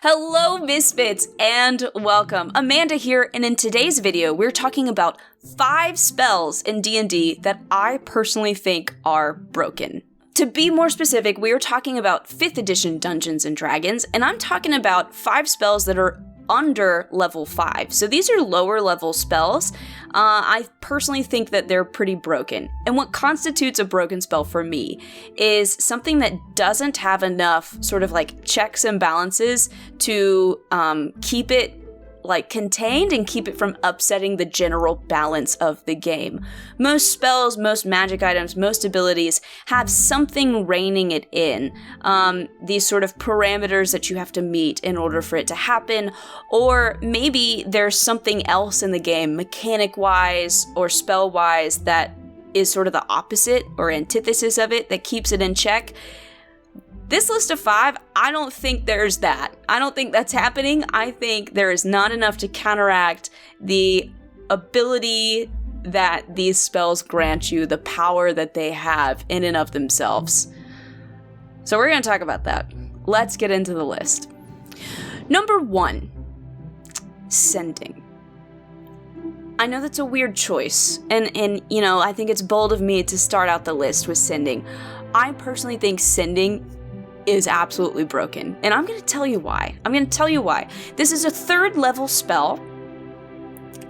Hello, Misfits, and welcome. Amanda here, and in today's video, we're talking about 5 spells in D&D that I personally think are broken. To be more specific, we are talking about 5th edition Dungeons & Dragons, and I'm talking about 5 spells that are under level 5. So these are lower level spells. I personally think that they're pretty broken. And what constitutes a broken spell for me is something that doesn't have enough sort of like checks and balances to keep it like contained and keep it from upsetting the general balance of the game. Most spells, most magic items, most abilities have something reining it in. These sort of parameters that you have to meet in order for it to happen, or maybe there's something else in the game, mechanic-wise or spell-wise, that is sort of the opposite or antithesis of it that keeps it in check. This list of 5, I don't think there's that. I don't think that's happening. I think there is not enough to counteract the ability that these spells grant you, the power that they have in and of themselves. So we're going to talk about that. Let's get into the list. Number 1, sending. I know that's a weird choice, and you know, I think it's bold of me to start out the list with sending. I personally think sending is absolutely broken, and I'm going to tell you why. This is a 3rd level spell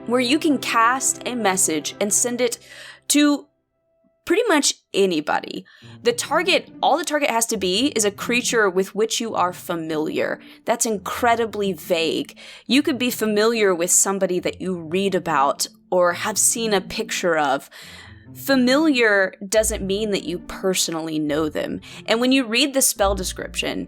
where you can cast a message and send it to pretty much anybody. All the target has to be is a creature with which you are familiar. That's incredibly vague. You could be familiar with somebody that you read about or have seen a picture of. Familiar doesn't mean that you personally know them. And when you read the spell description,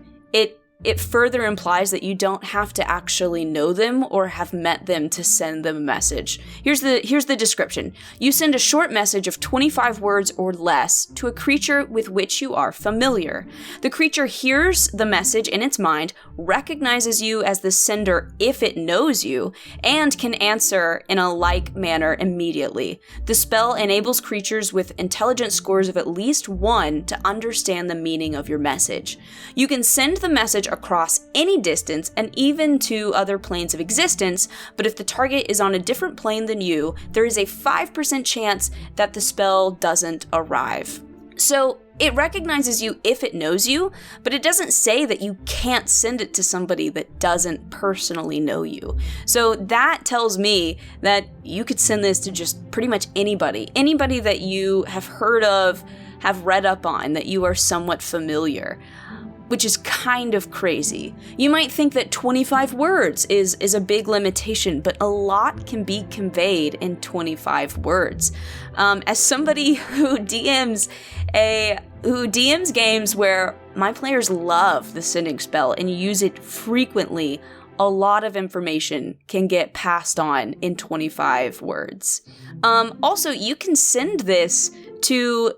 it further implies that you don't have to actually know them or have met them to send them a message. Here's the description. You send a short message of 25 words or less to a creature with which you are familiar. The creature hears the message in its mind, recognizes you as the sender if it knows you, and can answer in a like manner immediately. The spell enables creatures with intelligence scores of at least 1 to understand the meaning of your message. You can send the message across any distance and even to other planes of existence, but if the target is on a different plane than you, there is a 5% chance that the spell doesn't arrive. So it recognizes you if it knows you, but it doesn't say that you can't send it to somebody that doesn't personally know you. So that tells me that you could send this to just pretty much anybody that you have heard of, have read up on, that you are somewhat familiar, which is kind of crazy. You might think that 25 words is a big limitation, but a lot can be conveyed in 25 words. As somebody who DMs games where my players love the sending spell and use it frequently, a lot of information can get passed on in 25 words. Also, you can send this to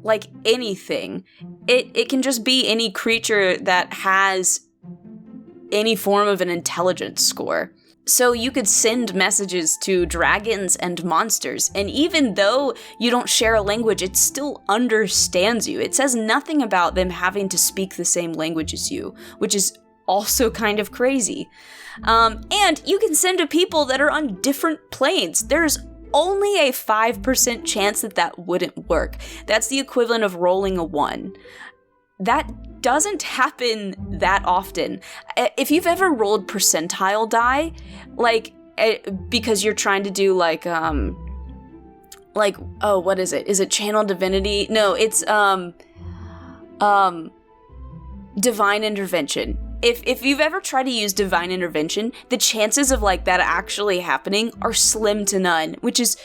like anything. It can just be any creature that has any form of an intelligence score. So you could send messages to dragons and monsters, and even though you don't share a language, it still understands you. It says nothing about them having to speak the same language as you, which is also kind of crazy. And you can send to people that are on different planes. There's only a 5% chance that wouldn't work. That's the equivalent of rolling a 1. That doesn't happen that often. If you've ever rolled percentile die, because you're trying to do what is it? Is it Channel Divinity? No, it's Divine Intervention. If you've ever tried to use Divine Intervention, the chances of that actually happening are slim to none, which is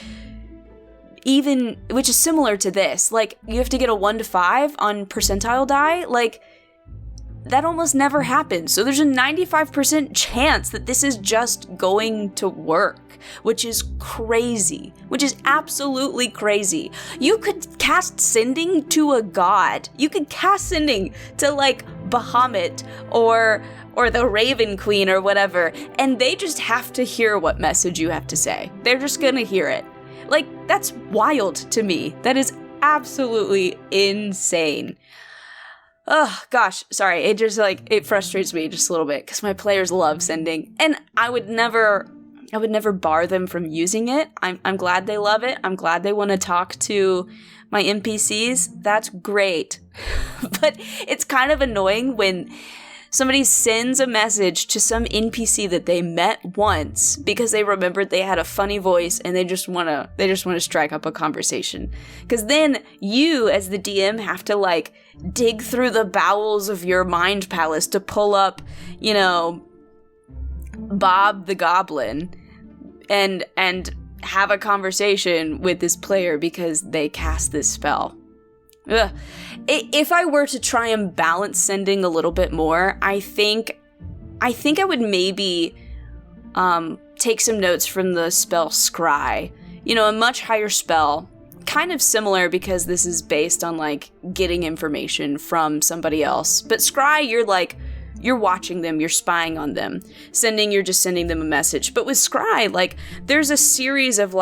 similar to this. You have to get a 1 to 5 on percentile die, that almost never happens. So there's a 95% chance that this is just going to work, which is crazy, which is absolutely crazy. You could cast sending to a god. You could cast sending to Bahamut or the Raven Queen or whatever, and they just have to hear what message you have to say. They're just gonna hear it. That's wild to me. That is absolutely insane. Oh, gosh, sorry. It just, it frustrates me just a little bit because my players love sending. And I would never bar them from using it. I'm glad they love it. I'm glad they want to talk to my NPCs. That's great. But it's kind of annoying when somebody sends a message to some NPC that they met once because they remembered they had a funny voice and they just want to strike up a conversation. Because then you, as the DM, have to dig through the bowels of your mind palace to pull up, Bob the Goblin and have a conversation with this player because they cast this spell. Ugh. If I were to try and balance sending a little bit more, I think I would maybe take some notes from the spell Scry. A much higher spell, kind of similar because this is based on getting information from somebody else. But Scry, you're watching them, you're spying on them. Sending, you're just sending them a message. But with Scry, there's a series of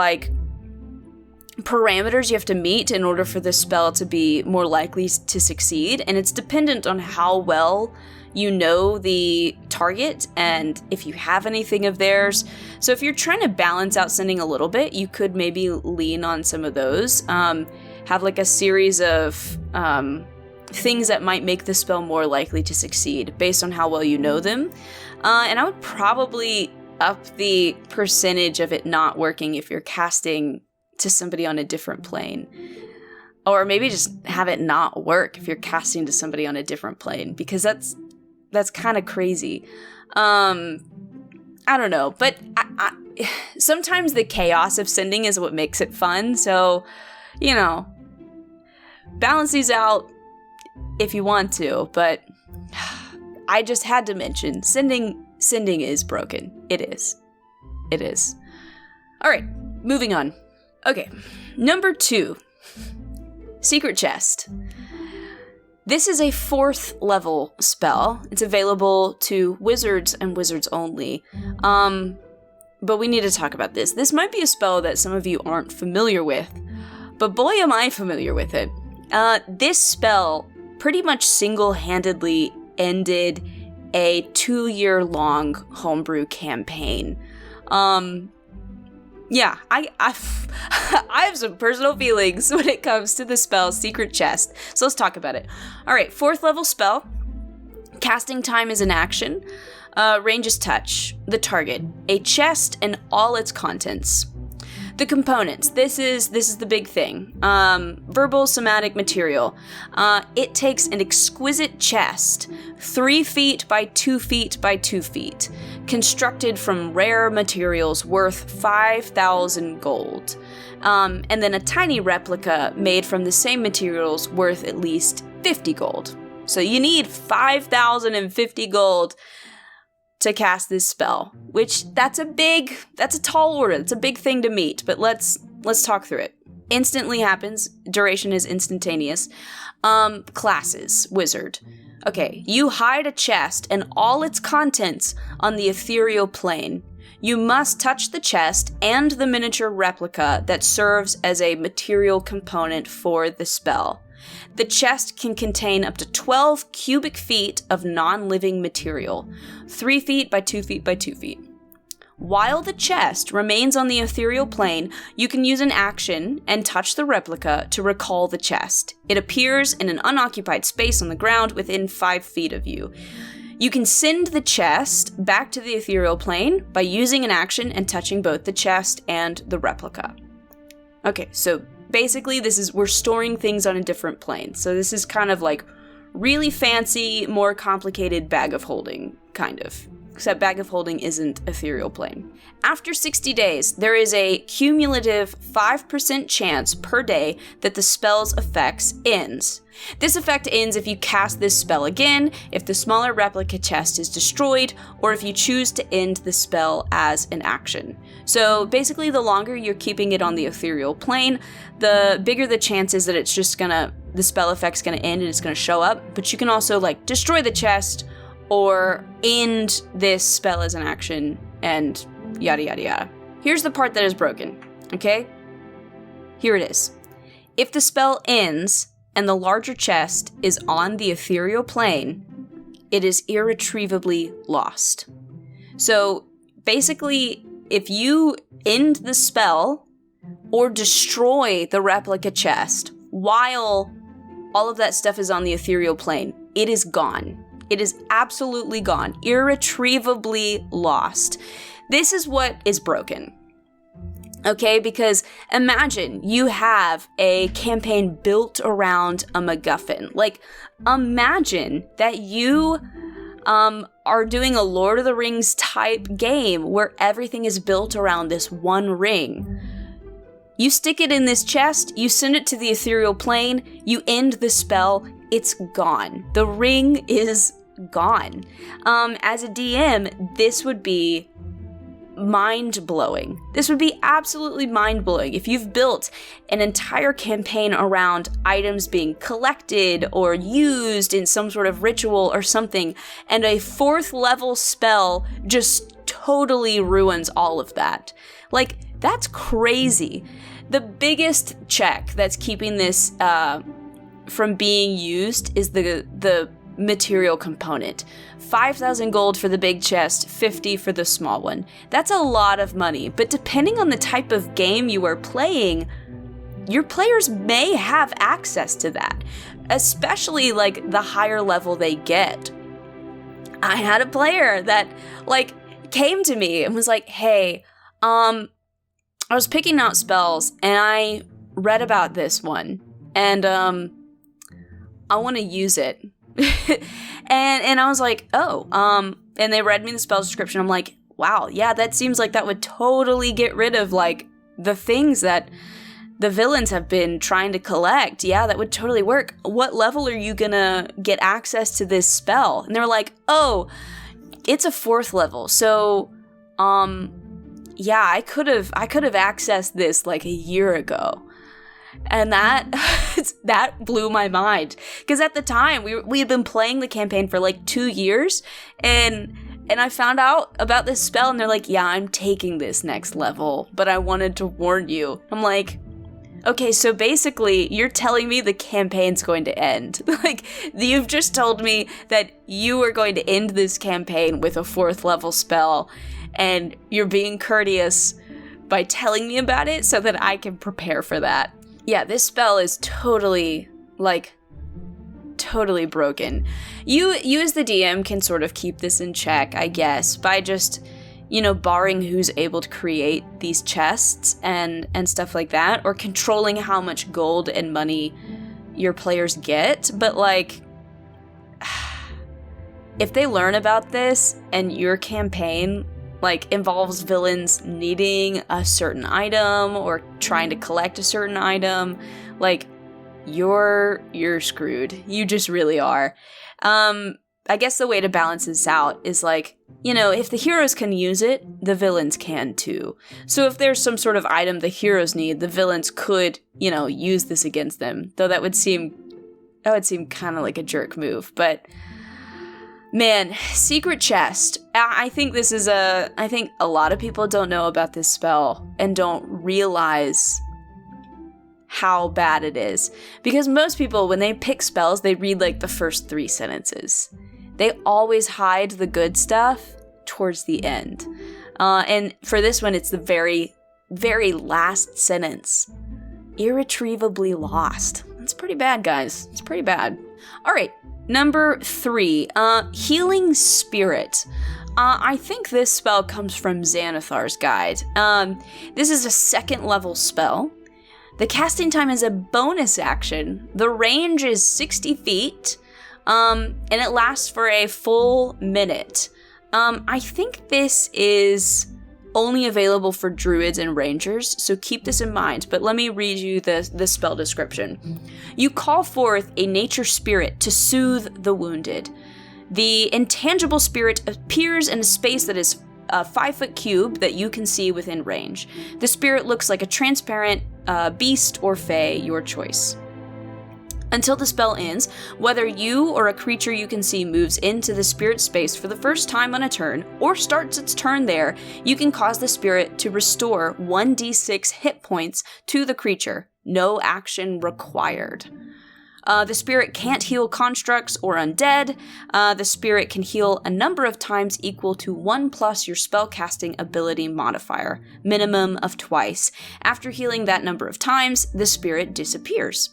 parameters you have to meet in order for the spell to be more likely to succeed, and it's dependent on how well you know the target and if you have anything of theirs. So if you're trying to balance out sending a little bit, you could maybe lean on some of those. Have a series of things that might make the spell more likely to succeed based on how well you know them. And I would probably up the percentage of it not working if you're casting to somebody on a different plane. Or maybe just have it not work if you're casting to somebody on a different plane, because that's kind of crazy. I don't know, but I sometimes the chaos of sending is what makes it fun, so, balance these out if you want to, but I just had to mention, sending is broken. It is. Alright, moving on. Okay, number 2, Secret Chest. This is a 4th level spell. It's available to wizards and wizards only. But we need to talk about this. This might be a spell that some of you aren't familiar with, but boy am I familiar with it. This spell pretty much single-handedly ended a 2-year-long homebrew campaign. Yeah, I have some personal feelings when it comes to the spell Secret Chest, so let's talk about it. Alright, 4th level spell. Casting time is an action. Range is touch. The target, a chest and all its contents. The components, this is the big thing. Verbal somatic material. It takes an exquisite chest, 3 feet by 2 feet by 2 feet, constructed from rare materials worth 5,000 gold. And then a tiny replica made from the same materials worth at least 50 gold. So you need 5,050 gold to cast this spell, which that's a tall order. It's a big thing to meet, but let's talk through it. Instantly happens. Duration is instantaneous. Classes, wizard. Okay, you hide a chest and all its contents on the ethereal plane. You must touch the chest and the miniature replica that serves as a material component for the spell. The chest can contain up to 12 cubic feet of non-living material, 3 feet by 2 feet by 2 feet. While the chest remains on the ethereal plane, you can use an action and touch the replica to recall the chest. It appears in an unoccupied space on the ground within 5 feet of you. You can send the chest back to the ethereal plane by using an action and touching both the chest and the replica. Okay, so basically we're storing things on a different plane. So this is kind of like really fancy, more complicated bag of holding, kind of. Except bag of holding isn't ethereal plane. After 60 days, there is a cumulative 5% chance per day that the spell's effects ends. This effect ends if you cast this spell again, if the smaller replica chest is destroyed, or if you choose to end the spell as an action. So basically, the longer you're keeping it on the ethereal plane, the bigger the chance is that it's just the spell effect's gonna end and it's gonna show up. But you can also destroy the chest, or end this spell as an action, and yada yada yada. Here's the part that is broken, okay? Here it is. If the spell ends, and the larger chest is on the ethereal plane, it is irretrievably lost. So basically, if you end the spell or destroy the replica chest while all of that stuff is on the ethereal plane, it is gone. It is absolutely gone, irretrievably lost. This is what is broken. Okay, because imagine you have a campaign built around a MacGuffin. Like, imagine that you are doing a Lord of the Rings type game where everything is built around this one ring. You stick it in this chest, you send it to the ethereal plane, you end the spell, it's gone. The ring is gone. As a DM, this would be mind-blowing. This would be absolutely mind-blowing if you've built an entire campaign around items being collected or used in some sort of ritual or something, and a 4th level spell just totally ruins all of that. Like, that's crazy. The biggest check that's keeping this from being used is the material component. 5,000 gold for the big chest, 50 for the small one. That's a lot of money, but depending on the type of game you are playing, your players may have access to that, especially like the higher level they get. I had a player that like came to me and was like, hey, I was picking out spells and I read about this one and I want to use it. and I was like, oh, and they read me the spell description. I'm like, wow, yeah, that seems like that would totally get rid of like the things that the villains have been trying to collect. Yeah, that would totally work. What level are you gonna get access to this spell? And they were like, oh, it's a 4th level. So, yeah, I could have accessed this like a year ago. And that blew my mind, because at the time we had been playing the campaign for like 2 years, and I found out about this spell, and they're like, yeah, I'm taking this next level, but I wanted to warn you. I'm like, okay, so basically you're telling me the campaign's going to end. Like, you've just told me that you are going to end this campaign with a 4th level spell, and you're being courteous by telling me about it so that I can prepare for that. Yeah, this spell is totally broken. You as the DM can sort of keep this in check, I guess, by just, barring who's able to create these chests and stuff like that, or controlling how much gold and money your players get. But like, if they learn about this and your campaign like involves villains needing a certain item or trying to collect a certain item, like you're screwed. You just really are. I guess the way to balance this out is like, if the heroes can use it, the villains can too. So if there's some sort of item the heroes need, the villains could, use this against them. Though that would seem kind of like a jerk move, but man, Secret Chest. I think a lot of people don't know about this spell and don't realize how bad it is. Because most people, when they pick spells, they read like the first 3 sentences. They always hide the good stuff towards the end. And for this one, it's the very, very last sentence. Irretrievably lost. That's pretty bad, guys. It's pretty bad. All right. Number 3, Healing Spirit. I think this spell comes from Xanathar's Guide. This is a 2nd level spell. The casting time is a bonus action. The range is 60 feet, and it lasts for a full minute. I think this is only available for druids and rangers, so keep this in mind, but let me read you the spell description. You call forth a nature spirit to soothe the wounded. The intangible spirit appears in a space that is a 5-foot cube that you can see within range. The spirit looks like a transparent beast or fae, your choice. Until the spell ends, whether you or a creature you can see moves into the spirit space for the first time on a turn, or starts its turn there, you can cause the spirit to restore 1d6 hit points to the creature. No action required. The spirit can't heal constructs or undead. The spirit can heal a number of times equal to 1 plus your spellcasting ability modifier, minimum of twice. After healing that number of times, the spirit disappears.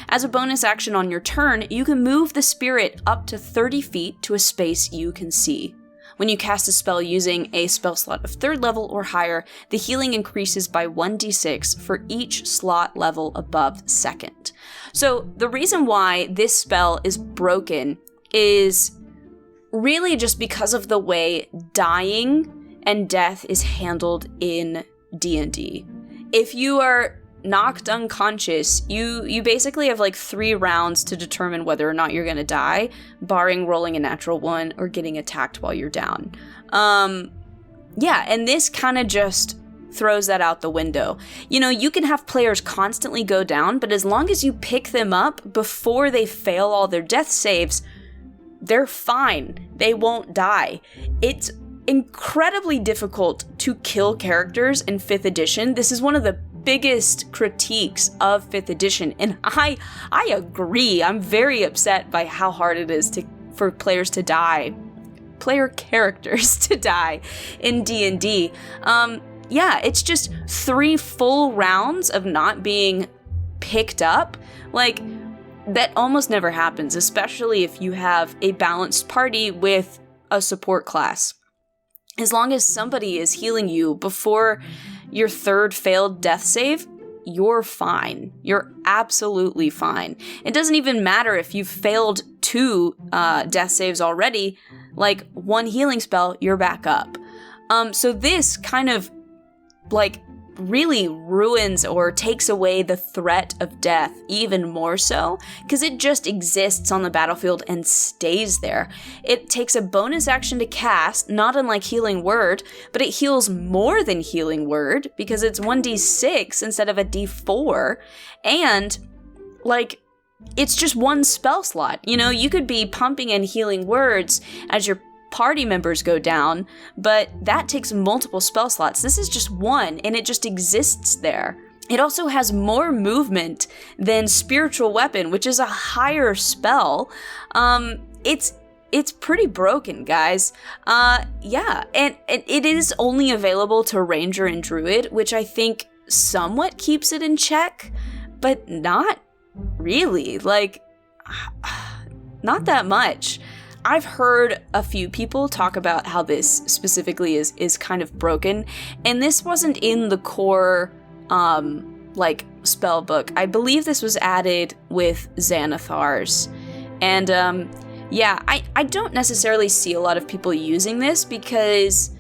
As a bonus action on your turn, you can move the spirit up to 30 feet to a space you can see. When you cast a spell using a spell slot of 3rd level or higher, the healing increases by 1d6 for each slot level above 2nd. So the reason why this spell is broken is really just because of the way dying and death is handled in D&D. If you are knocked unconscious, you basically have like 3 rounds to determine whether or not you're gonna die, barring rolling a natural 1 or getting attacked while you're down. Yeah, and this kind of just throws that out the window. You know, you can have players constantly go down, but as long as you pick them up before they fail all their death saves, they're fine. They won't die. It's incredibly difficult to kill characters in 5th edition. This is one of the biggest critiques of 5th edition, and I agree. I'm very upset by how hard it is for players to die, player characters to die in D&D. Yeah, it's just 3 full rounds of not being picked up. Like, that almost never happens, especially if you have a balanced party with a support class. As long as somebody is healing you before your 3rd failed death save, you're fine. You're absolutely fine. It doesn't even matter if you've failed 2 death saves already, like 1 healing spell, you're back up. So this kind of like really ruins or takes away the threat of death even more so, because it just exists on the battlefield and stays there. It takes a bonus action to cast, not unlike Healing Word, but it heals more than Healing Word because it's 1d6 instead of a d4, and like it's just 1 spell slot. You know, you could be pumping in Healing Words as your party members go down, but that takes multiple spell slots. This is just 1, and it just exists there. It also has more movement than Spiritual Weapon, which is a higher spell. It's pretty broken, guys. Yeah, and it is only available to Ranger and Druid, which I think somewhat keeps it in check, but not really. Like, not that much. I've heard a few people talk about how this specifically is kind of broken, and this wasn't in the core, like, spell book. I believe this was added with Xanathar's, and, yeah, I don't necessarily see a lot of people using this because,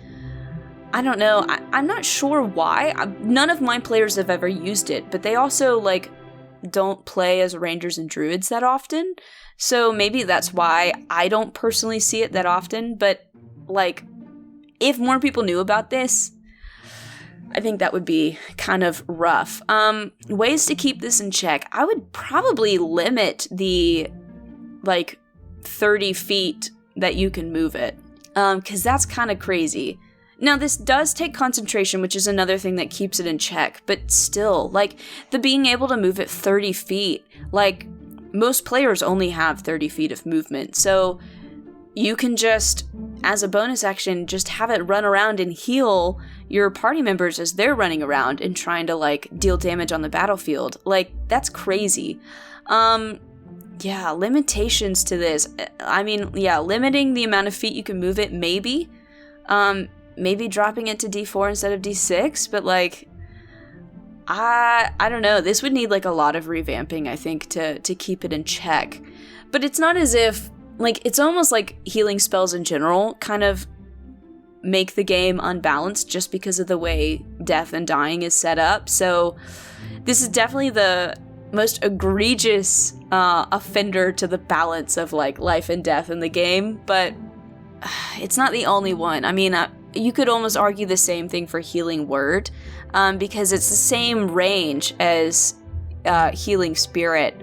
I don't know, I'm not sure why. None of my players have ever used it, but they also, like, don't play as Rangers and Druids that often. So maybe that's why I don't personally see it that often, but, like, if more people knew about this, I think that would be kind of rough. Ways to keep this in check. I would probably limit the, like, 30 feet that you can move it, because that's kind of crazy. Now, this does take concentration, which is another thing that keeps it in check, but still, like, the being able to move it 30 feet, like, most players only have 30 feet of movement, so you can just, as a bonus action, just have it run around and heal your party members as they're running around and trying to, like, deal damage on the battlefield. Like, that's crazy. Yeah, limitations to this. I mean, yeah, limiting the amount of feet you can move it, maybe. Maybe dropping it to D4 instead of D6, but, like, I don't know. This would need, like, a lot of revamping, I think, to keep it in check. But it's not as if, like, it's almost like healing spells in general kind of make the game unbalanced just because of the way death and dying is set up. So this is definitely the most egregious offender to the balance of, like, life and death in the game, but it's not the only one. I mean, you could almost argue the same thing for Healing Word, because it's the same range as Healing Spirit,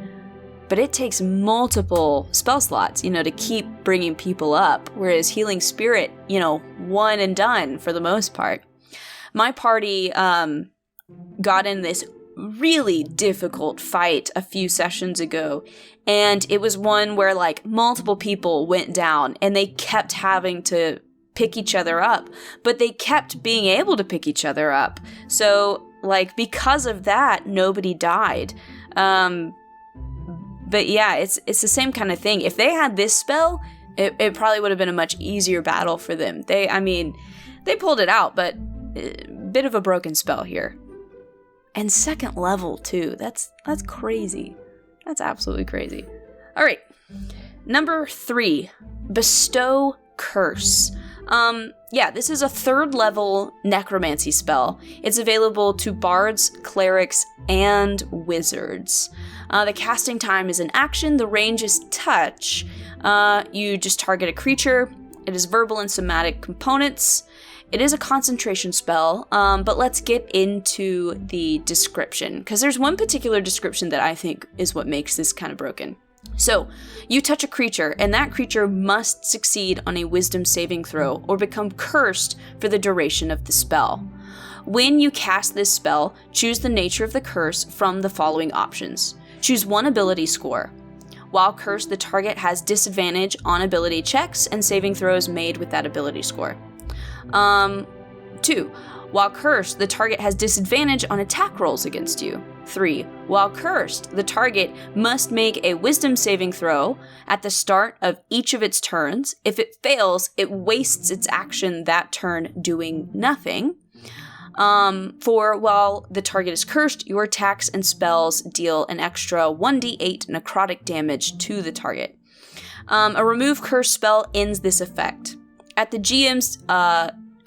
but it takes multiple spell slots, you know, to keep bringing people up, whereas Healing Spirit, you know, one and done for the most part. My party got in this really difficult fight a few sessions ago, and it was one where like multiple people went down and they kept having to pick each other up, but they kept being able to pick each other up. So like because of that, nobody died. But yeah, it's the same kind of thing. If they had this spell, it probably would have been a much easier battle for them. They pulled it out, but a bit of a broken spell here. And second level too. That's crazy. That's absolutely crazy. All right. Number 3, Bestow Curse. This is a 3rd level necromancy spell. It's available to bards, clerics, and wizards. The casting time is an action. The range is touch. You just target a creature. It is verbal and somatic components. It is a concentration spell, but let's get into the description, because there's one particular description that I think is what makes this kind of broken. So, you touch a creature, and that creature must succeed on a wisdom saving throw or become cursed for the duration of the spell. When you cast this spell, choose the nature of the curse from the following options. Choose one ability score. While cursed, the target has disadvantage on ability checks and saving throws made with that ability score. 2. While cursed, the target has disadvantage on attack rolls against you. 3. While cursed, the target must make a wisdom saving throw at the start of each of its turns. If it fails, it wastes its action that turn doing nothing. 4. While the target is cursed, your attacks and spells deal an extra 1d8 necrotic damage to the target. A remove curse spell ends this effect. At the GM's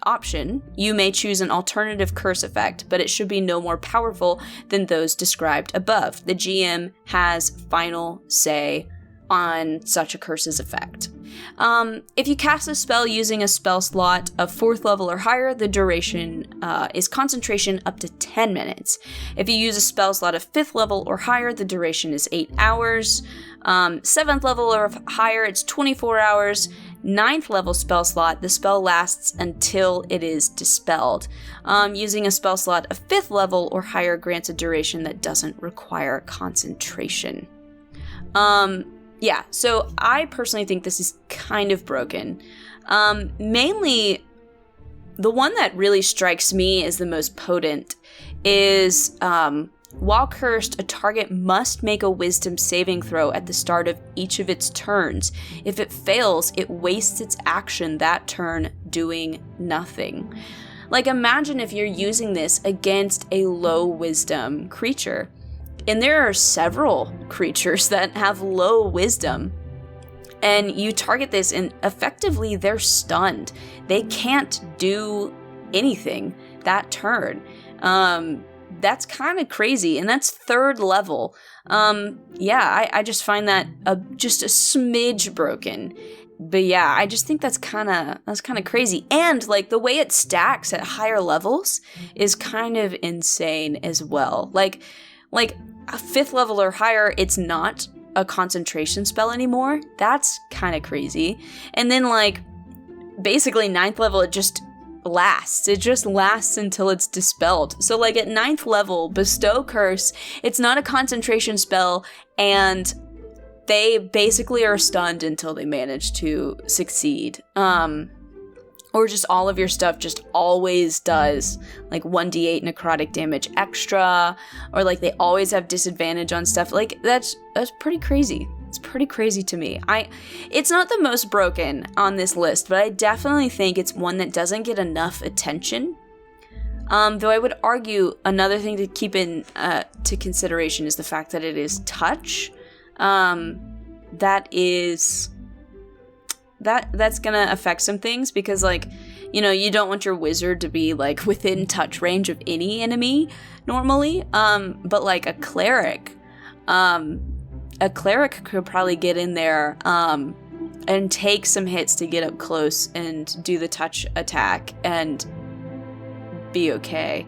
option, you may choose an alternative curse effect, but it should be no more powerful than those described above. The GM has final say on such a curse's effect. If you cast a spell using a spell slot of 4th level or higher, the duration is concentration up to 10 minutes. If you use a spell slot of 5th level or higher, the duration is 8 hours. 7th level or higher, it's 24 hours. 9th level spell slot, the spell lasts until it is dispelled. Using a spell slot of 5th level or higher grants a duration that doesn't require concentration. So I personally think this is kind of broken. Mainly, the one that really strikes me as the most potent is, while cursed, a target must make a wisdom saving throw at the start of each of its turns. If it fails, it wastes its action that turn doing nothing. Like, imagine if you're using this against a low wisdom creature. And there are several creatures that have low wisdom. And you target this and effectively they're stunned. They can't do anything that turn. That's kind of crazy, and that's 3rd level. I just find that just a smidge broken. But yeah, I just think that's kind of crazy. And like the way it stacks at higher levels is kind of insane as well. Like a 5th level or higher, it's not a concentration spell anymore. That's kind of crazy. And then like basically 9th level, it just lasts. It just lasts until it's dispelled. So like at 9th level, Bestow Curse, it's not a concentration spell, and they basically are stunned until they manage to succeed. Or just all of your stuff just always does like 1d8 necrotic damage extra, or like they always have disadvantage on stuff. Like that's pretty crazy. It's pretty crazy to me. It's not the most broken on this list, but I definitely think it's one that doesn't get enough attention. Though I would argue another thing to keep in to consideration is the fact that it is touch. That's gonna affect some things, because like, you know, you don't want your wizard to be like within touch range of any enemy normally. But like a cleric could probably get in there and take some hits to get up close and do the touch attack and be okay.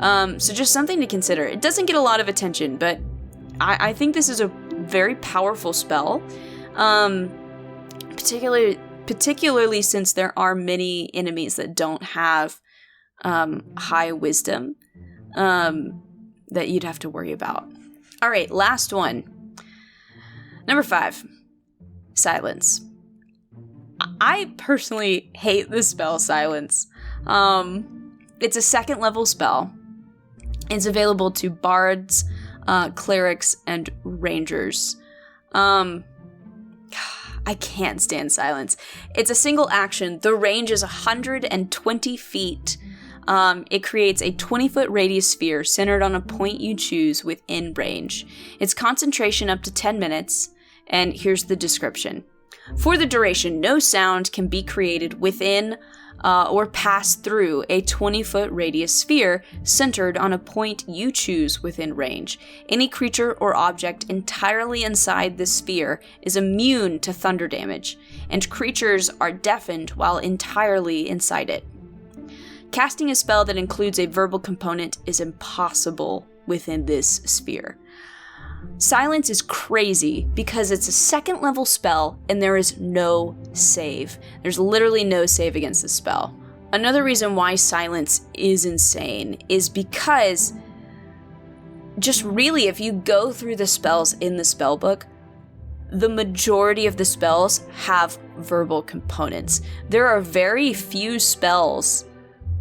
So just something to consider. It doesn't get a lot of attention, but I think this is a very powerful spell. Particularly since there are many enemies that don't have high wisdom. that you'd have to worry about. All right, last one. Number 5, Silence. I personally hate the spell Silence. It's a 2nd level spell. It's available to bards, clerics, and rangers. I can't stand Silence. It's a single action. The range is 120 feet. It creates a 20-foot radius sphere centered on a point you choose within range. Its concentration up to 10 minutes, and here's the description. For the duration, no sound can be created within or pass through a 20-foot radius sphere centered on a point you choose within range. Any creature or object entirely inside the sphere is immune to thunder damage, and creatures are deafened while entirely inside it. Casting a spell that includes a verbal component is impossible within this sphere. Silence is crazy because it's a 2nd level spell and there is no save. There's literally no save against this spell. Another reason why Silence is insane is because just really, if you go through the spells in the spellbook, the majority of the spells have verbal components. There are very few spells,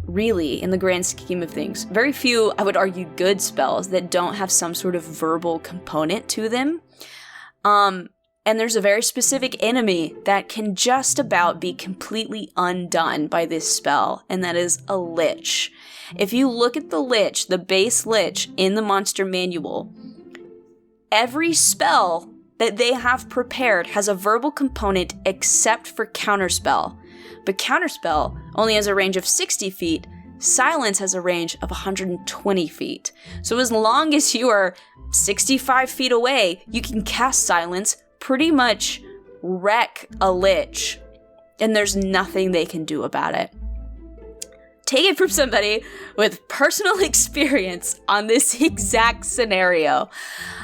really, in the grand scheme of things, very few, I would argue, good spells that don't have some sort of verbal component to them. And there's a very specific enemy that can just about be completely undone by this spell, and that is a lich. If you look at the lich, the base lich in the monster manual, every spell that they have prepared has a verbal component except for Counterspell. But Counterspell only has a range of 60 feet. Silence has a range of 120 feet. So as long as you are 65 feet away, you can cast Silence, pretty much wreck a lich, and there's nothing they can do about it. Take it from somebody with personal experience on this exact scenario.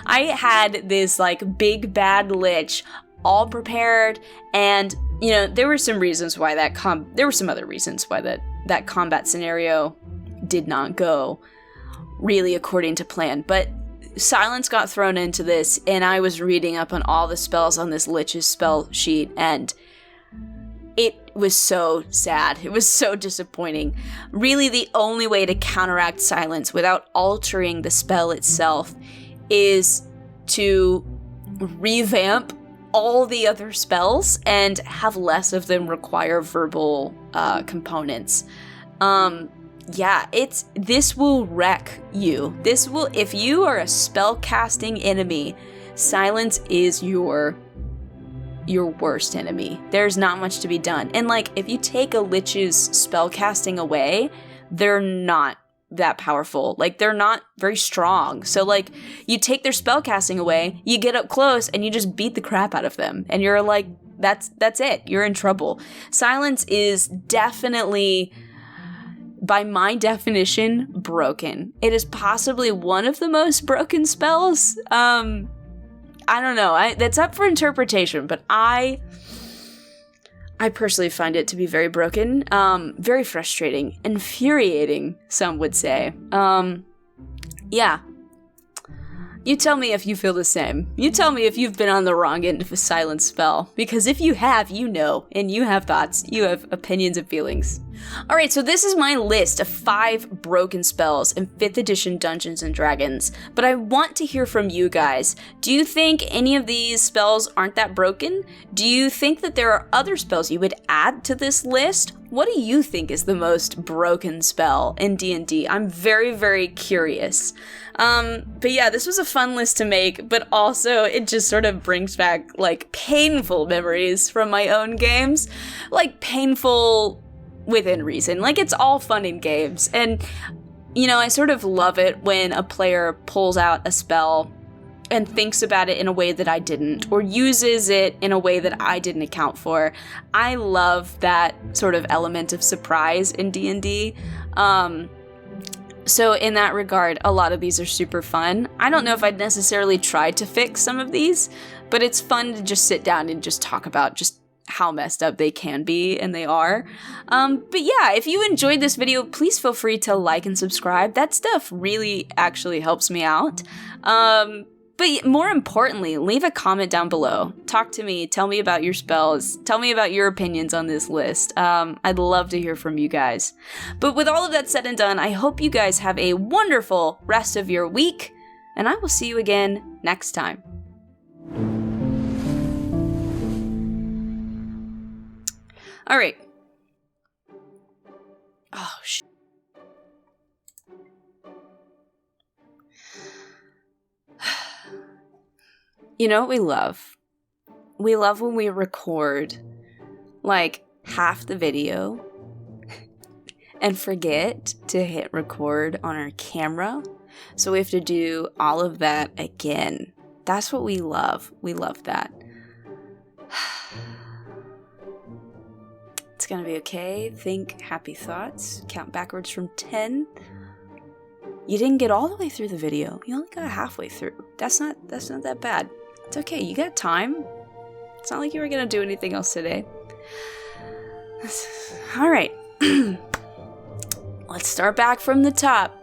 I had this big bad lich all prepared, and there were some reasons why there were some other reasons why that combat scenario did not go really according to plan. But Silence got thrown into this, and I was reading up on all the spells on this lich's spell sheet, and it was so sad. It was so disappointing. Really, the only way to counteract Silence without altering the spell itself is to revamp all the other spells and have less of them require verbal components. This will wreck you. If you are a spell casting enemy, Silence is your worst enemy. There's not much to be done. And if you take a lich's spell casting away, they're not that powerful. They're not very strong. So you take their spell casting away, you get up close and you just beat the crap out of them. And you're that's it. You're in trouble. Silence is definitely, by my definition, broken. It is possibly one of the most broken spells. I don't know. That's up for interpretation, but I personally find it to be very broken, very frustrating, infuriating, some would say. Yeah. You tell me if you feel the same. You tell me if you've been on the wrong end of a Silence spell, because if you have, and you have thoughts, you have opinions and feelings. Alright, so this is my list of 5 broken spells in 5th edition Dungeons & Dragons, but I want to hear from you guys. Do you think any of these spells aren't that broken? Do you think that there are other spells you would add to this list? What do you think is the most broken spell in D&D? I'm very, very curious. But yeah, this was a fun list to make, but also it just sort of brings back, painful memories from my own games. Painful within reason. It's all fun in games. And, I sort of love it when a player pulls out a spell and thinks about it in a way that I didn't, or uses it in a way that I didn't account for. I love that sort of element of surprise in D&D. So in that regard, a lot of these are super fun. I don't know if I'd necessarily try to fix some of these, but it's fun to just sit down and just talk about just how messed up they can be, and they are. But yeah, if you enjoyed this video, please feel free to like and subscribe. That stuff really actually helps me out. But more importantly, leave a comment down below. Talk to me. Tell me about your spells. Tell me about your opinions on this list. I'd love to hear from you guys. But with all of that said and done, I hope you guys have a wonderful rest of your week, and I will see you again next time. All right. Oh, shit. You know what we love? We love when we record, like, half the video and forget to hit record on our camera. So we have to do all of that again. That's what we love. We love that. It's gonna be okay. Think happy thoughts. Count backwards from 10. You didn't get all the way through the video. You only got halfway through. That's not that bad. It's okay. You got time. It's not like you were gonna do anything else today. All right. Let's start back from the top.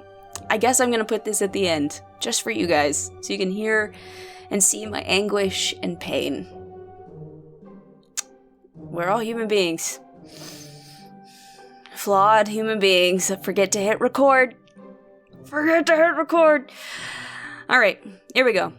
I guess I'm gonna put this at the end, just for you guys, so you can hear and see my anguish and pain. We're all human beings. Flawed human beings that forget to hit record. Forget to hit record. All right, here we go.